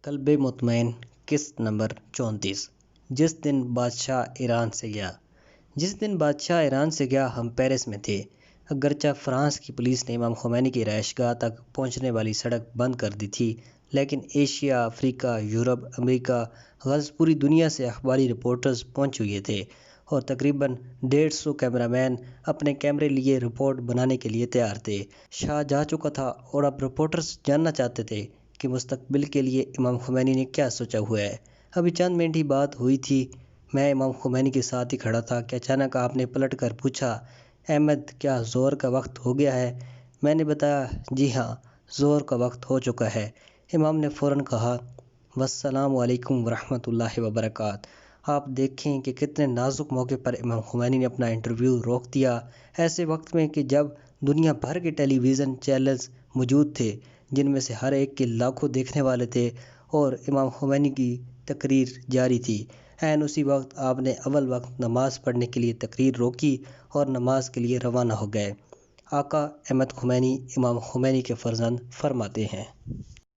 قلب مطمئن قسط نمبر 34۔ جس دن بادشاہ ایران سے گیا ہم پیرس میں تھے۔ اگرچہ فرانس کی پولیس نے امام خمینی کی رہائش گاہ تک پہنچنے والی سڑک بند کر دی تھی، لیکن ایشیا، افریقہ، یورپ، امریکہ غرض پوری دنیا سے اخباری رپورٹرز پہنچ چکے تھے اور تقریباً 150 کیمرامین اپنے کیمرے لیے رپورٹ بنانے کے لیے تیار تھے۔ شاہ جا چکا تھا اور اب رپورٹرز جاننا چاہتے تھے کہ مستقبل کے لیے امام خمینی نے کیا سوچا ہوا ہے۔ ابھی چند منٹ ہی بات ہوئی تھی، میں امام خمینی کے ساتھ ہی کھڑا تھا کہ اچانک آپ نے پلٹ کر پوچھا، احمد کیا ظہر کا وقت ہو گیا ہے؟ میں نے بتایا، جی ہاں، ظہر کا وقت ہو چکا ہے۔ امام نے فوراً کہا، والسلام علیکم ورحمۃ اللہ وبرکاتہ۔ آپ دیکھیں کہ کتنے نازک موقع پر امام خمینی نے اپنا انٹرویو روک دیا، ایسے وقت میں کہ جب دنیا بھر کے ٹیلی ویژن چینلز موجود تھے جن میں سے ہر ایک کے لاکھوں دیکھنے والے تھے اور امام خمینی کی تقریر جاری تھی۔ عین اسی وقت آپ نے اول وقت نماز پڑھنے کے لیے تقریر روکی اور نماز کے لیے روانہ ہو گئے۔ آقا احمد خمینی امام خمینی کے فرزند فرماتے ہیں۔